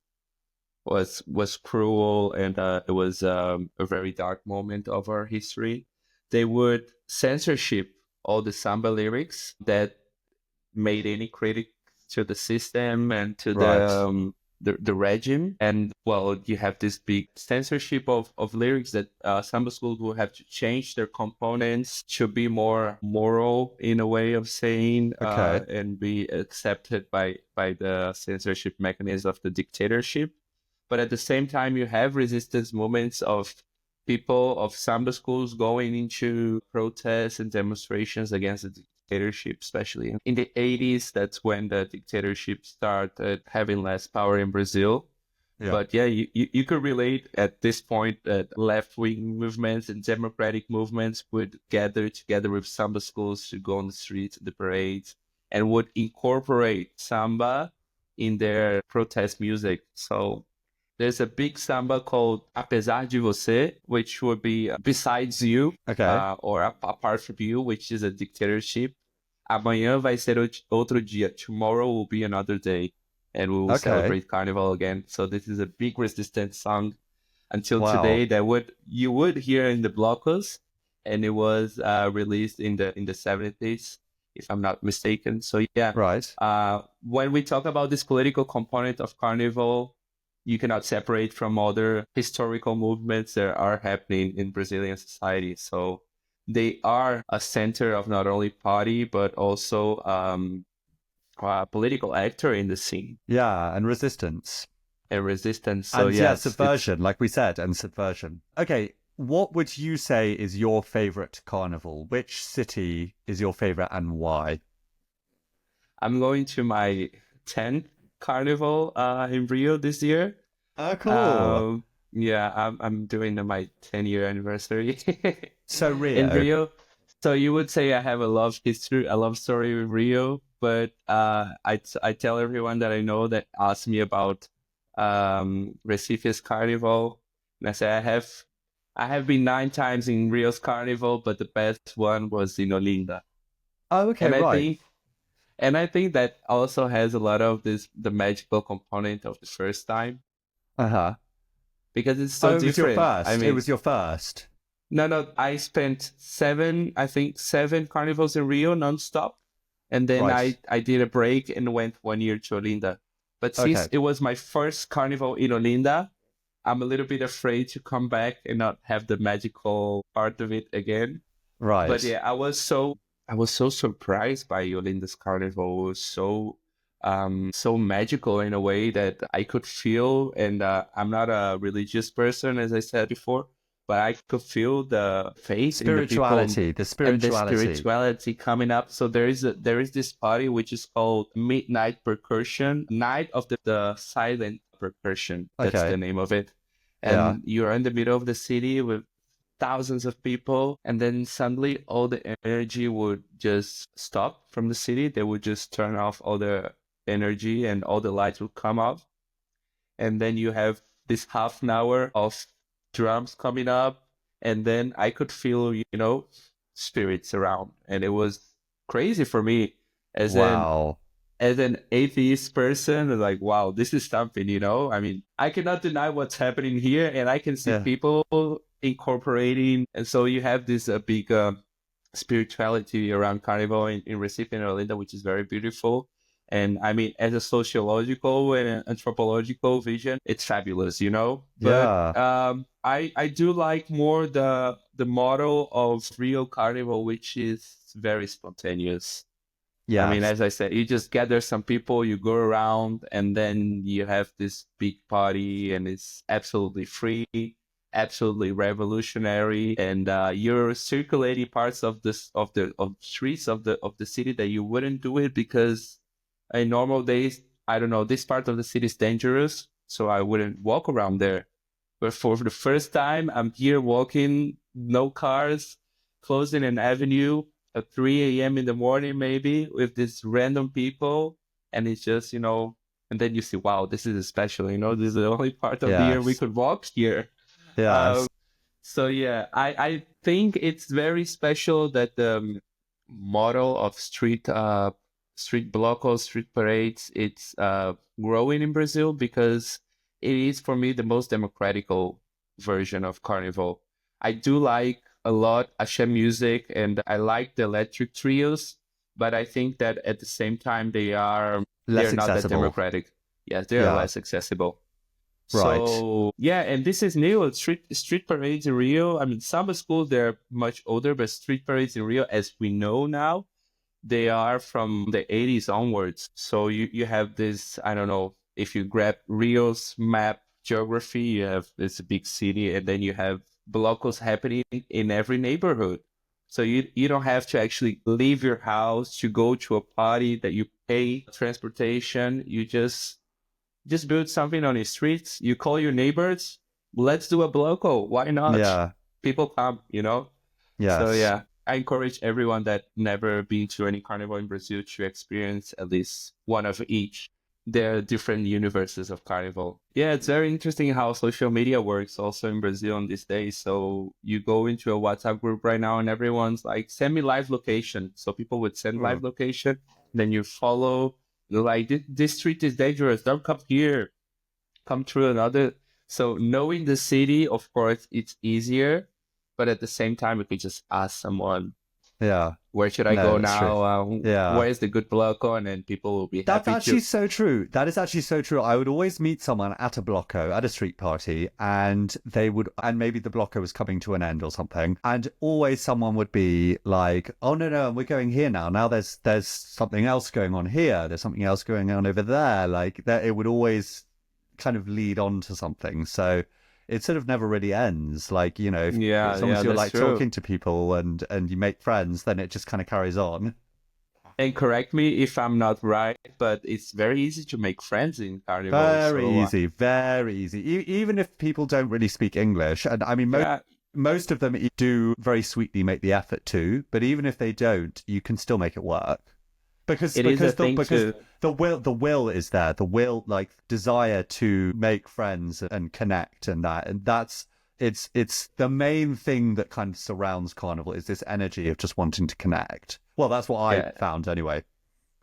cruel and it was a very dark moment of our history, they would censorship all the samba lyrics that made any critic to the system and to
Right.
the regime. And well, you have this big censorship of lyrics that samba schools will have to change their components to be more moral in a way of saying
Okay.
and be accepted by the censorship mechanism of the dictatorship. But at the same time, you have resistance movements of people of samba schools going into protests and demonstrations against the dictatorship, especially in the 80s. That's when the dictatorship started having less power in Brazil.
Yeah.
But yeah, you could relate at this point that left-wing movements and democratic movements would gather together with samba schools to go on the streets, the parades, and would incorporate samba in their protest music. So there's a big samba called Apesar de Você, which would be Besides You,
Okay.
or Apart from You, which is a dictatorship. Amanhã vai ser outro dia. Tomorrow will be another day. And we will
Okay.
celebrate Carnival again. So this is a big resistance song until
Wow.
today that you would hear in the blocos, and it was released in the 70s, if I'm not mistaken. So yeah,
Right.
when we talk about this political component of Carnival, you cannot separate from other historical movements that are happening in Brazilian society. So they are a center of not only party, but also a political actor in the scene
Yeah, and resistance.
and resistance. So
And yeah,
yes, it's
subversion, like we said, and subversion. Okay, what would you say is your favorite carnival? Which city is your favorite and why?
I'm going to my 10th carnival in Rio this year.
Oh, cool.
Um, yeah, I'm doing my 10-year anniversary
So
in
Rio.
Rio. So you would say I have a love history, a love story with Rio, but I tell everyone that I know that asks me about Recife's carnival, and I say I have been 9 times in Rio's carnival, but the best one was in Olinda,
Oh, okay,
and I
right.
think and I think that also has a lot of the magical component of the first time
Uh-huh.
because it's so
Oh, it was your
different. I
first. It
mean,
was your first.
no, I spent I think seven carnivals in Rio nonstop, and then
Right.
I did a break and went 1 year to Olinda. But since
Okay.
it was my first carnival in Olinda, I'm a little bit afraid to come back and not have the magical part of it again. But
Right.
yeah, I was so surprised by Yolinda's carnival. It was so magical in a way that I could feel. And I'm not a religious person, as I said before, but I could feel the faith in the people
Spirituality, the
and the
spirituality.
spirituality coming up. So there is this party which is called Midnight Percussion, Night of the Silent Percussion. That's
Okay.
the name of it.
Yeah.
And you're in the middle of the city with thousands of people, and then suddenly all the energy would just stop from the city. They would just turn off all the energy and all the lights would come off, and then you have this half an hour of drums coming up, and then I could feel spirits around, and it was crazy for me as an
Wow.
as an atheist person. Like, wow, this is something. I mean, I cannot deny what's happening here, and I can see
Yeah.
people incorporating, and so you have this big spirituality around Carnival in Recife and Olinda, which is very beautiful. And I mean, as a sociological and an anthropological vision, it's fabulous, you know. But
Yeah.
I do like more the model of Rio Carnival, which is very spontaneous. I mean,
Yes.
as I said, you just gather some people, you go around, and then you have this big party, and it's absolutely free, absolutely revolutionary, and you're circulating parts of this of streets of the city that you wouldn't do it because in normal days, I don't know, this part of the city is dangerous, so I wouldn't walk around there. But for the first time, I'm here walking, no cars, closing an avenue at 3 a.m. in the morning, maybe with these random people. And it's just, you know, and then you see, wow, this is special, you know, this is the only part of the year we
Yes.
could walk here.
Yes.
So yeah, I think it's very special that the model of street blocos, street parades, it's growing in Brazil because it is for me the most democratical version of carnival. I do like a lot Hashem music and I like the electric trios, but I think that at the same time
Less
they're not that
accessible.
democratic. Yes, they are
Yeah.
less accessible.
Right.
So yeah, and this is new. Street parades in Rio. I mean, summer schools they're much older, but street parades in Rio, as we know now, they are from the 80s onwards. So you have this. I don't know if you grab Rio's map geography, you have this big city, and then you have blocos happening in every neighborhood. So you don't have to actually leave your house to go to a party that you pay transportation. You just build something on the streets. You call your neighbors. Let's do a bloco. Why not?
Yeah.
People come, you know. So
Yes.
yeah, I encourage everyone that never been to any carnival in Brazil to experience at least one of each. There are different universes of carnival. Yeah, it's very interesting how social media works also in Brazil in these days. So you go into a WhatsApp group right now and everyone's like, send me live location. So people would send
Hmm.
live location, then you follow. They're like, this street is dangerous. Don't come here. Come through another. So knowing the city, of course, it's easier. But at the same time, we could just ask someone,
Yeah.
where should I
No,
go
that's true.
now?
Yeah.
Where's the good bloco? And then people will be
That's
happy
actually
to.
so true. That is actually so true. I would always meet someone at a blocko, at a street party, and and maybe the blocko was coming to an end or something, and always someone would be like, "Oh no, no, we're going here now. Now there's something else going on here. There's something else going on over there." Like that, it would always kind of lead on to something. So it sort of never really ends. Like
Yeah,
as long
yeah,
as you're
that's
like
true.
talking to people and you make friends, then it just kind of carries on.
And correct me if I'm not right, but it's very easy to make friends in Carnival.
Very
So
easy, very easy. Even if people don't really speak English, and I mean,
yeah,
most of them do very sweetly make the effort to, but even if they don't, you can still make it work because
it is a thing
because
to.
the will is there, the will, like desire to make friends and connect, and that's it's the main thing that kind of surrounds Carnival is this energy of just wanting to connect. Well, that's what I
Yeah,
found anyway.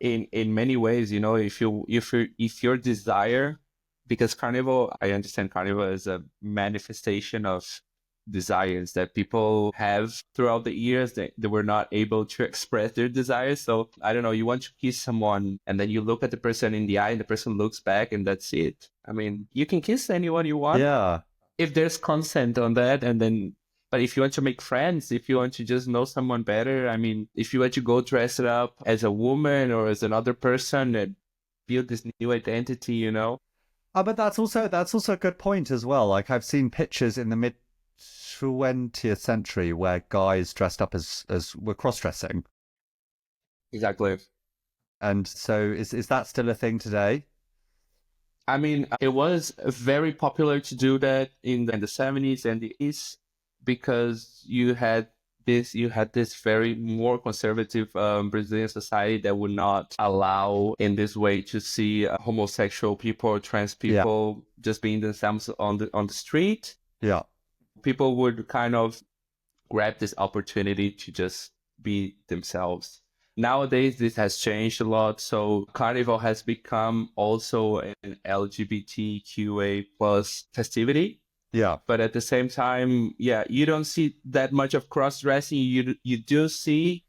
in many ways, you know, if your desire, because Carnival, I understand Carnival is a manifestation of desires that people have throughout the years that they were not able to express their desires. So I don't know, you want to kiss someone and then you look at the person in the eye and the person looks back and that's it. I mean, you can kiss anyone you want
Yeah.
if there's consent on that, and then but if you want to make friends, if you want to just know someone better, I mean, if you want to go dress it up as a woman or as another person and build this new identity, you know.
But that's also a good point as well. Like I've seen pictures in the mid 20th century where guys dressed up as were cross dressing,
Exactly.
and so is that still a thing today?
I mean, it was very popular to do that in the 70s and the 80s because you had this very more conservative Brazilian society that would not allow in this way to see homosexual people or trans
Yeah,
people just being themselves on the street.
yeah,
People would kind of grab this opportunity to just be themselves. Nowadays, this has changed a lot. So Carnival has become also an LGBTQA plus festivity.
yeah,
But at the same time, yeah, you don't see that much of cross dressing. You do see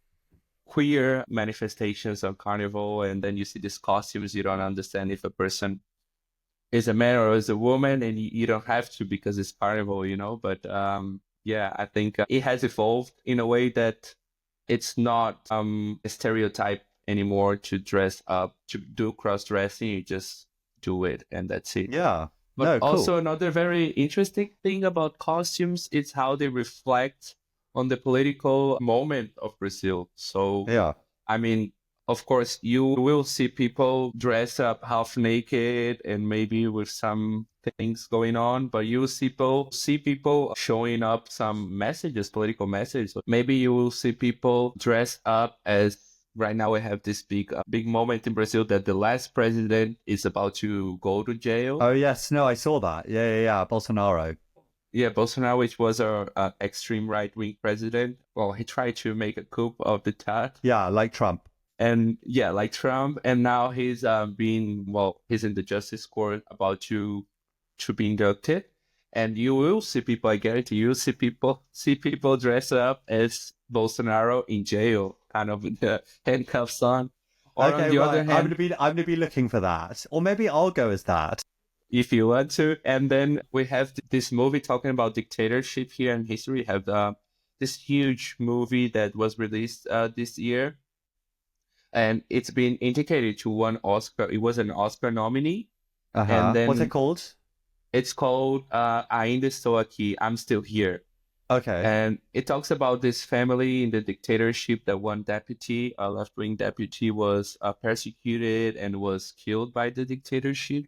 queer manifestations on Carnival, and then you see these costumes. You don't understand if a person is a man or is a woman, and you don't have to because it's Carnival, But yeah, I think it has evolved in a way that it's not a stereotype anymore to dress up, to do cross-dressing. You just do it, and that's it.
Yeah.
But
No,
also
cool.
another very interesting thing about costumes is how they reflect on the political moment of Brazil. So,
Yeah.
I mean, of course, you will see people dress up half naked and maybe with some things going on, but you will see people showing up some messages, political messages. Maybe you will see people dress up as right now we have this big moment in Brazil that the last president is about to go to jail.
Oh, yes. No, I saw that. Yeah. Bolsonaro.
Yeah, Bolsonaro, which was a extreme right-wing president. Well, he tried to make a coup of the that.
Yeah, like Trump.
And yeah, like Trump. And now he's he's in the justice court about to be inducted. And you will see people, I guarantee you will see people dress up as Bolsonaro in jail, kind of with the handcuffs on. Or on
Okay,
the
right.
other hand,
I'm gonna be looking for that. Or maybe I'll go as that.
if you want to. And then we have this movie talking about dictatorship here in history. We have this huge movie that was released this year, and it's been indicated to one Oscar. It was an Oscar nominee, and
Uh-huh. What's it
then
called?
it's called Ainda Estou Aqui, I'm Still Here.
Okay.
And it talks about this family in the dictatorship that one deputy, a left-wing deputy, was persecuted and was killed by the dictatorship.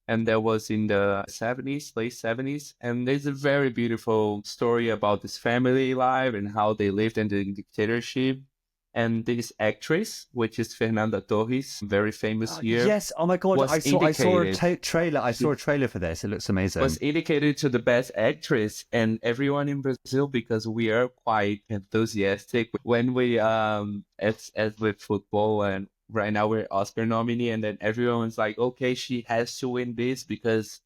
And that was in the 70s, late 70s. And there's a very beautiful story about this family life and how they lived in the dictatorship. And this actress, which is Fernanda Torres, very famous here,
Yes. Oh my God.
was
I saw a
indicated
trailer. I saw a trailer for this. It looks amazing.
was indicated to the best actress, and everyone in Brazil, because we are quite enthusiastic when we as with football, and right now we're Oscar nominee, and then everyone's like, okay, she has to win this because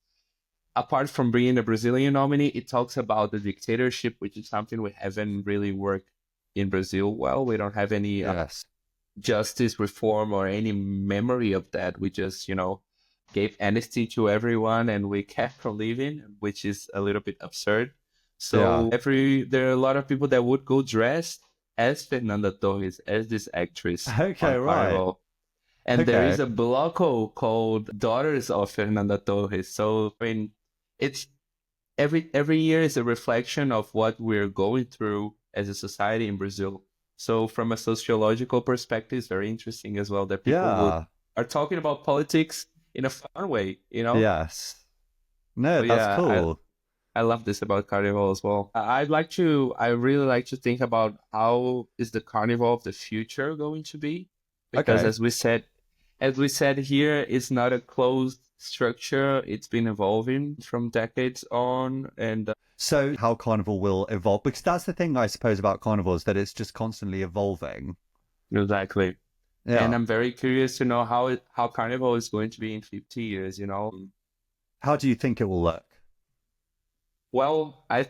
apart from being a Brazilian nominee, it talks about the dictatorship, which is something we haven't really worked in Brazil. Well, we don't have any
Yes.
justice reform or any memory of that. We just, gave amnesty to everyone and we kept on living, which is a little bit absurd. So
Yeah.
there are a lot of people that would go dressed as Fernanda Torres, as this actress
Okay,
on
right.
Carnival. And there
Okay.
is a bloco called Daughters of Fernanda Torres. So I mean, it's every year is a reflection of what we're going through as a society in Brazil. So from a sociological perspective, it's very interesting as well that people
Yeah.
are talking about politics in a fun way.
Yes. No,
So
that's
yeah,
cool.
I love this about Carnival as well. I really like to think about how is the Carnival of the future going to be? Because
Okay.
as we said here, it's not a closed structure. It's been evolving from decades on, and
So how Carnival will evolve, because that's the thing I suppose about Carnival is that it's just constantly evolving.
exactly. And
Yeah.
I'm very curious to know how Carnival is going to be in 50 years.
How do you think it will look?
Well, I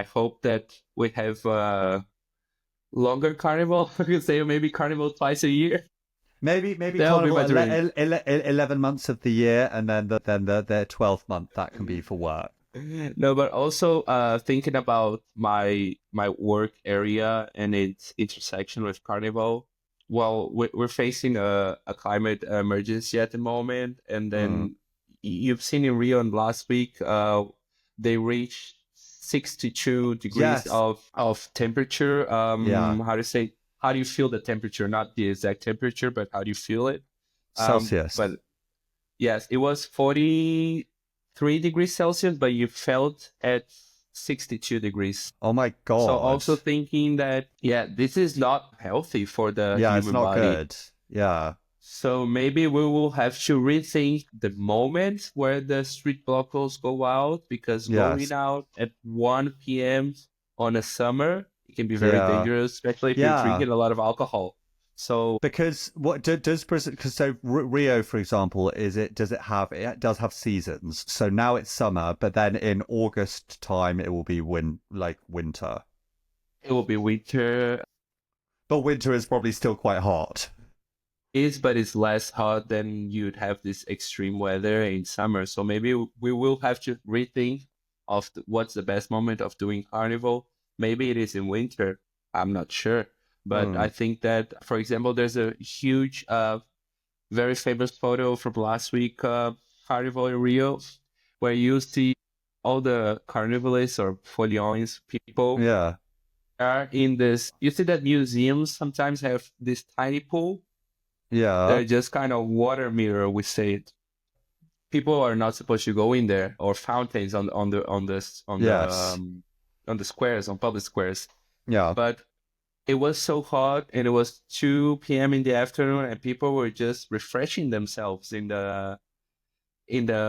hope that we have longer Carnival. I could say maybe Carnival twice a year.
Maybe
That'll be
Carnival
my dream.
11 months of the year, and then the 12th month that can be for work.
No, but also thinking about my work area and its intersection with Carnival. Well, we're facing a climate emergency at the moment, and
Mm.
then you've seen in Rio last week, they reached 62 degrees
Yes.
of temperature.
Yeah.
How do you feel the temperature? Not the exact temperature, but how do you feel it?
Celsius.
But yes, it was 43 degrees Celsius, but you felt at 62 degrees.
Oh my
So
God.
also thinking that, yeah, this is not healthy for the
Yeah, it's
human
not
body.
good. Yeah.
So maybe we will have to rethink the moment where the street blockers go out, because going
Yes.
out at 1 p.m. on a summer, it can be very
Yeah.
dangerous, especially if you're
Yeah.
drinking a lot of alcohol. So
Because what does Brazil? Because so Rio, for example, it does have seasons. So now it's summer, but then in August time it will be winter.
it will be winter.
But winter is probably still quite hot.
But it's less hot than you'd have this extreme weather in summer. So maybe we will have to rethink of what's the best moment of doing carnival. Maybe it is in winter. I'm not sure. But I
Mm.
think that, for example, there's a huge, very famous photo from last week, carnival in Rio, where you see all the carnivalists or foliões people
Yeah.
are in this. You see that museums sometimes have this tiny pool.
Yeah.
They're just kind of water mirror, we say it. People are not supposed to go in there, or fountains
Yes.
on the squares, on public squares.
Yeah.
But it was so hot, and it was 2 p.m. in the afternoon, and people were just refreshing themselves in the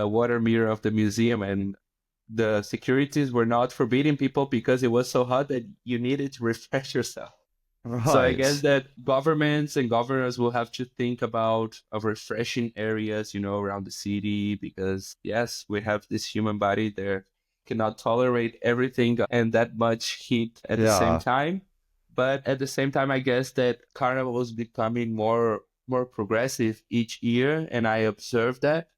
water mirror of the museum, and the securities were not forbidding people because it was so hot that you needed to refresh yourself. So I guess
Right.
that governments and governors will have to think about of refreshing areas, around the city, because yes, we have this human body there cannot tolerate everything and that much heat at the same
Yeah.
time. But at the same time, I guess that carnival is becoming more progressive each year, and I observe that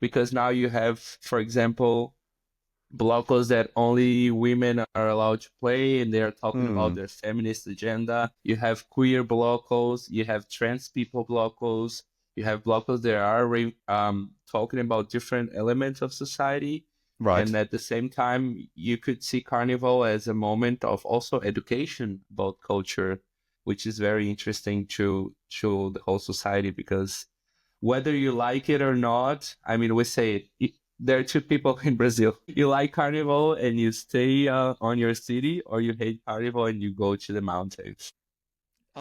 because now you have, for example, blocos that only women are allowed to play, and they're talking about
Mm.
their feminist agenda. You have queer blocos, you have trans people blocos, you have blocos that are talking about different elements of society.
Right.
And at the same time, you could see carnival as a moment of also education about culture, which is very interesting to the whole society, because whether you like it or not, I mean, we say it, there are two people in Brazil. You like carnival and you stay on your city, or you hate carnival and you go to the mountains.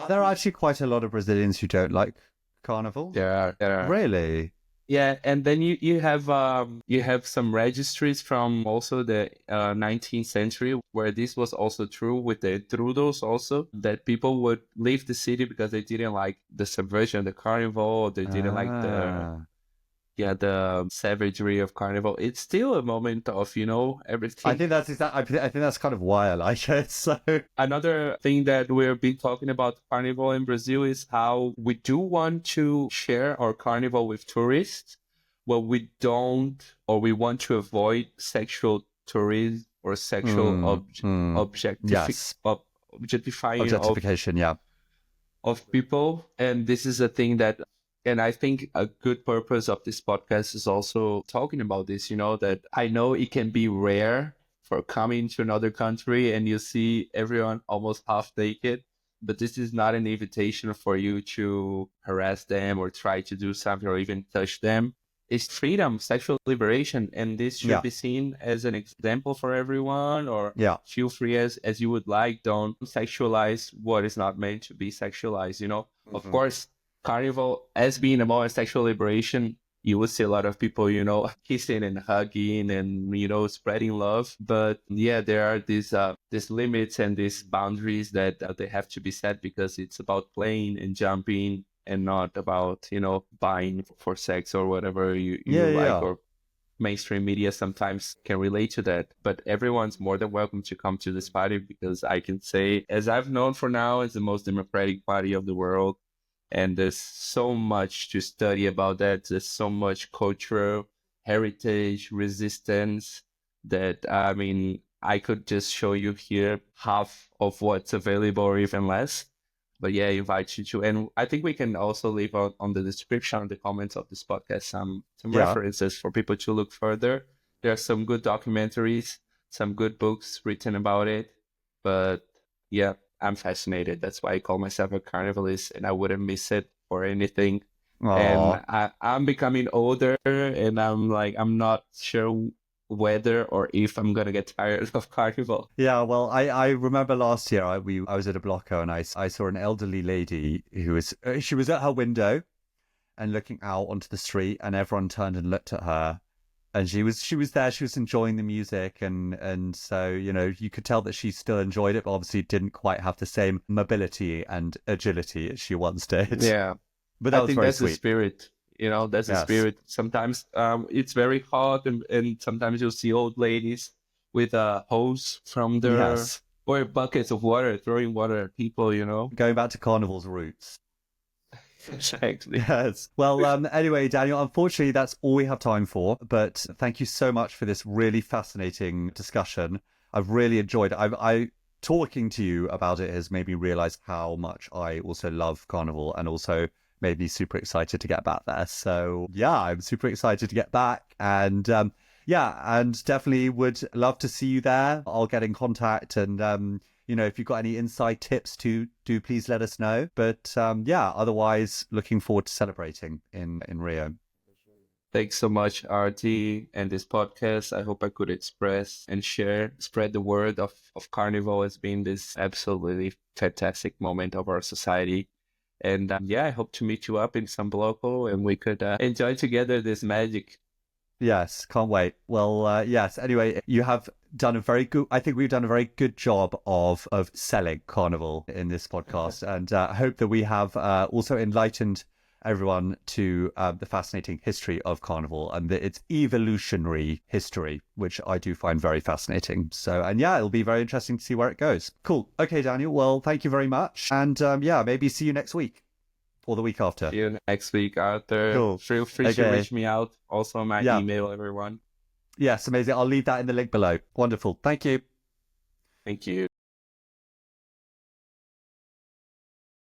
There are actually quite a lot of Brazilians who don't like carnival.
There are.
Really?
Yeah, and then you have some registries from also the 19th century where this was also true with the trudos also, that people would leave the city because they didn't like the subversion, the carnival, or they didn't like
Ah.
the savagery of carnival. It's still a moment of
I
everything.
think that's I think that's kind of why I like it. So
Another thing that we've been talking about carnival in Brazil is how we do want to share our carnival with tourists, but we don't, or we want to avoid sexual tourism or sexual
mm, mm, yes.
objectifying
Objectification, yeah.
of people. And this is a thing that, and I think a good purpose of this podcast is also talking about this, that I know it can be rare for coming to another country and you see everyone almost half naked, but this is not an invitation for you to harass them or try to do something or even touch them. It's freedom, sexual liberation, and this should
Yeah.
be seen as an example for everyone, or
Yeah.
feel free as you would like. Don't sexualize what is not meant to be sexualized. Of
Mhm.
course, carnival as being a more sexual liberation, you would see a lot of people, kissing and hugging and, spreading love. But yeah, there are these limits and these boundaries that they have to be set, because it's about playing and jumping and not about, buying for sex or whatever you
Yeah,
like,
yeah.
or mainstream media sometimes can relate to that. But everyone's more than welcome to come to this party, because I can say, as I've known for now, it's the most democratic party of the world. And there's so much to study about that. There's so much cultural heritage, resistance, that, I mean, I could just show you here half of what's available or even less. But yeah, I invite you to, and I think we can also leave out on the description, the comments of this podcast, some
Yeah.
references for people to look further. There are some good documentaries, some good books written about it. But yeah, I'm fascinated. That's why I call myself a carnivalist, and I wouldn't miss it for anything. And
Aw.
I'm becoming older, and I'm not sure whether or if I'm gonna get tired of carnival.
Yeah, well, I remember last year I was at a blocker and I saw an elderly lady who was she was at her window and looking out onto the street, and everyone turned and looked at her, and she was there, she was enjoying the music, and so you could tell that she still enjoyed it, but obviously didn't quite have the same mobility and agility as she once did.
Yeah.
But
I
that was
think
very
that's the
sweet.
spirit. That's the
Yes.
spirit. Sometimes it's very hot, and sometimes you'll see old ladies with a hose from their
Yes.
Or buckets of water, throwing water at people, you know?
Going back to Carnival's roots.
Exactly.
Yes. Well, anyway, Daniel, unfortunately, that's all we have time for. But thank you so much for this really fascinating discussion. I've really enjoyed it. I talking to you about it has made me realize how much I also love Carnival, and also made me super excited to get back there. So yeah, I'm super excited to get back, and yeah, and definitely would love to see you there. I'll get in contact, and if you've got any inside tips do please let us know. But yeah, otherwise, looking forward to celebrating in Rio.
Thanks so much, RT, and this podcast. I hope I could express and spread the word of Carnival as being this absolutely fantastic moment of our society. And yeah, I hope to meet you up in San Bloco and we could enjoy together this magic.
Yes, can't wait. Well, yes. Anyway, you have done a very good. I think we've done a very good job of selling Carnival in this podcast, and I hope that we have also enlightened everyone to the fascinating history of Carnival and its evolutionary history, which I do find very fascinating. So, and yeah, it'll be very interesting to see where it goes. Cool. Okay, Daniel. Well, thank you very much, and yeah, maybe see you next week or the week after.
See you next week, Arthur.
Cool.
Feel free to reach me out. Also, my
Yeah.
email, everyone.
Yes, amazing. I'll leave that in the link below. Wonderful. Thank you.
Thank you.